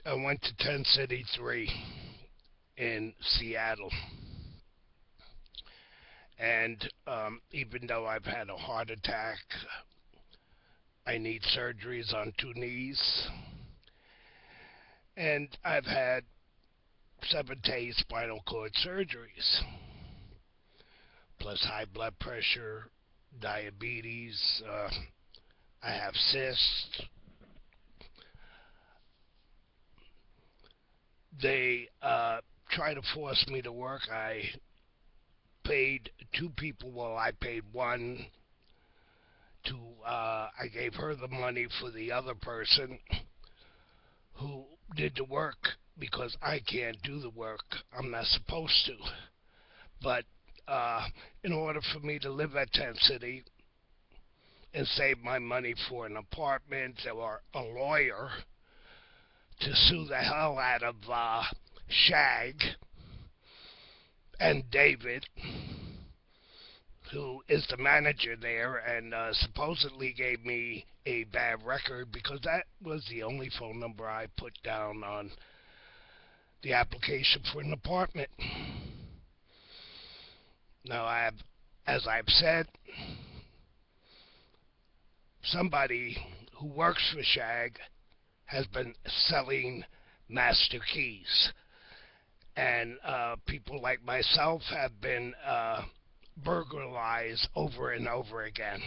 I went to 10 City 3 in Seattle. And even though I've had a heart attack, I need surgeries on two knees. And I've had 7 to 8 spinal cord surgeries, plus high blood pressure, diabetes. I have cysts. They try to force me to work. I paid two people. Well, I paid one to. I gave her the money for the other person who did the work because I can't do the work. I'm not supposed to. But in order for me to live at 10 City and save my money for an apartment or a lawyer to sue the hell out of Shag and David, who is the manager there and supposedly gave me a bad record because that was the only phone number I put down on the application for an apartment. Now, as I've said, somebody who works for Shag has been selling master keys. And people like myself have been burglarized over and over again.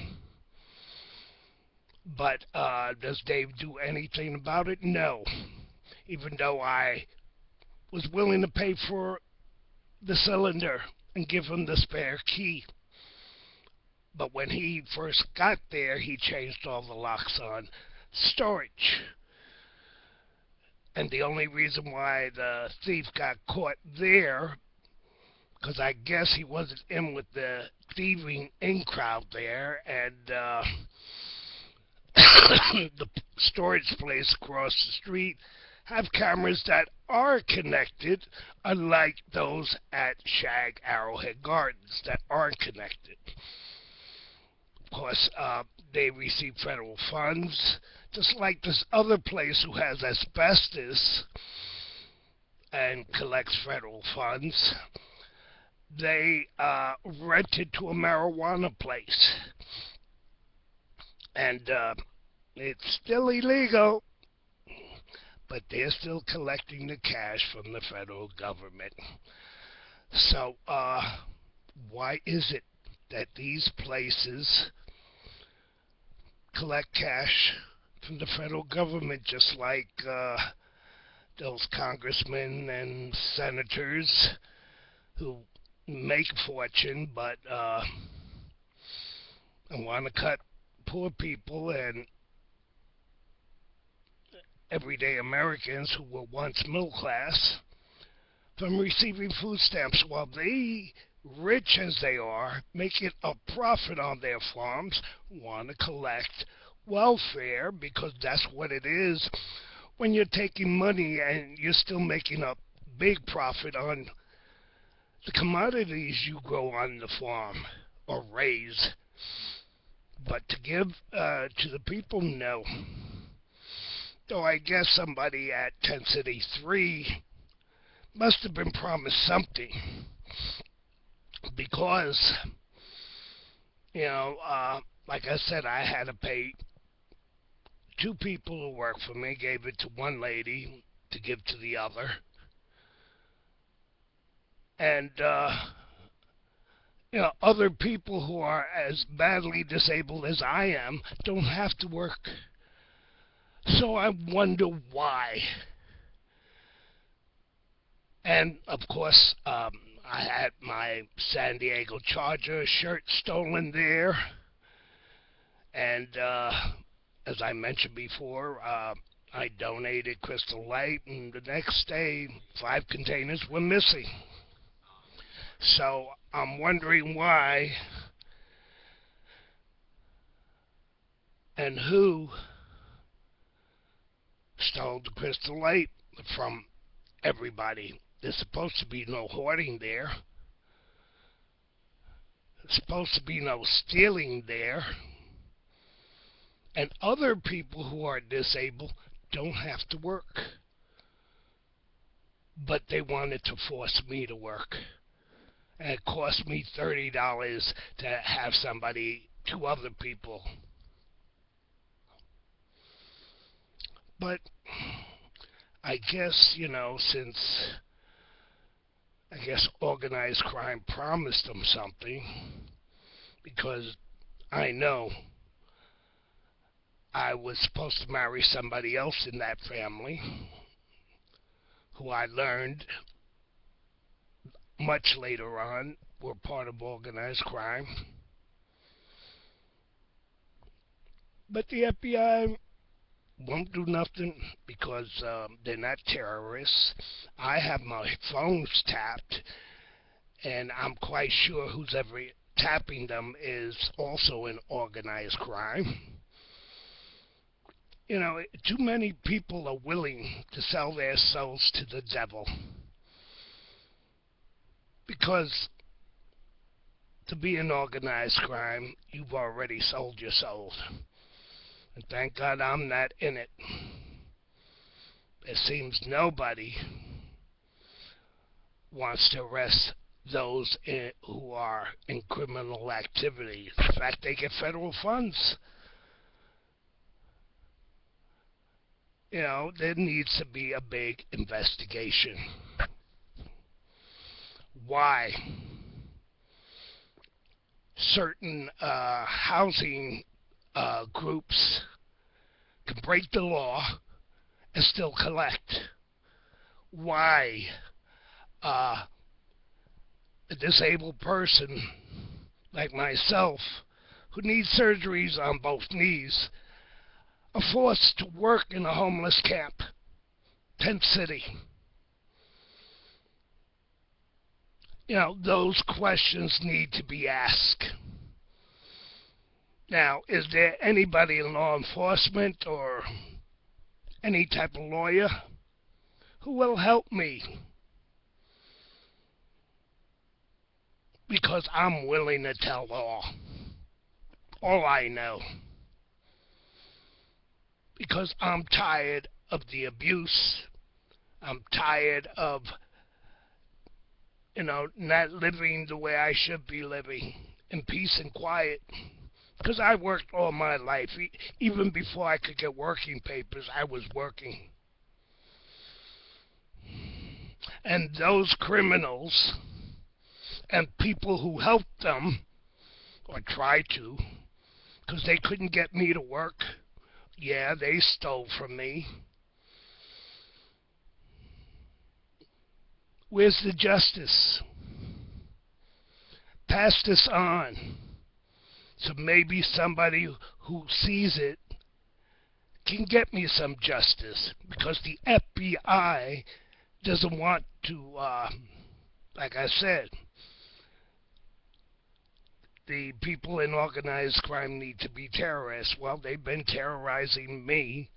But does Dave do anything about it? No. Even though I was willing to pay for the cylinder and give him the spare key. But when he first got there, he changed all the locks on storage. And the only reason why the thief got caught there, because I guess he wasn't in with the thieving in crowd there, and the storage place across the street have cameras that are connected, unlike those at Shag Arrowhead Gardens that aren't connected. Of course, they receive federal funds, just like this other place who has asbestos and collects federal funds. They rented to a marijuana place, and it's still illegal, but they're still collecting the cash from the federal government. So, why is it that these places collect cash from the federal government just like those congressmen and senators who make a fortune but want to cut poor people and everyday Americans who were once middle class from receiving food stamps while they, rich as they are, making a profit on their farms, want to collect welfare because that's what it is when you're taking money and you're still making a big profit on the commodities you grow on the farm or raise. But to give to the people, no. Though I guess somebody at 10 City 3 must have been promised something. Because, like I said, I had to pay two people who work for me, gave it to one lady to give to the other. And, other people who are as badly disabled as I am don't have to work. So I wonder why. And, of course, I had my San Diego Charger shirt stolen there. And as I mentioned before, I donated Crystal Light, and the next day, 5 containers were missing. So I'm wondering why and who stole the Crystal Light from everybody. There's supposed to be no hoarding there. There's supposed to be no stealing there. And other people who are disabled don't have to work. but they wanted to force me to work. And it cost me $30 to have somebody, two other people. But I guess, since organized crime promised them something, because I know I was supposed to marry somebody else in that family, who I learned much later on were part of organized crime. But the FBI won't do nothing because they're not terrorists. I have my phones tapped, and I'm quite sure who's ever tapping them is also in organized crime. Too many people are willing to sell their souls to the devil. Because to be in organized crime, you've already sold your soul. And thank God I'm not in it. It seems nobody wants to arrest those who are in criminal activity. In fact, they get federal funds. There needs to be a big investigation. Why certain housing groups can break the law and still collect? Why a disabled person like myself, who needs surgeries on both knees, are forced to work in a homeless camp, tent city? Those questions need to be asked. Now, is there anybody in law enforcement or any type of lawyer who will help me? Because I'm willing to tell all I know. Because I'm tired of the abuse. I'm tired of, not living the way I should be living, in peace and quiet. Because I worked all my life. Even before I could get working papers, I was working. And those criminals and people who helped them, or tried to, because they couldn't get me to work, yeah, they stole from me. Where's the justice? Pass this on, so maybe somebody who sees it can get me some justice, because the FBI doesn't want to, like I said, the people in organized crime need to be terrorists. Well, they've been terrorizing me,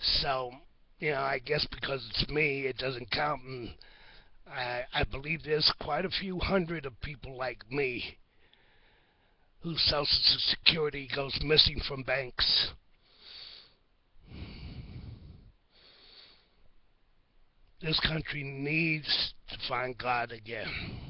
so, I guess because it's me, it doesn't count, and I believe there's quite a few hundred of people like me whose Social Security goes missing from banks. This country needs to find God again.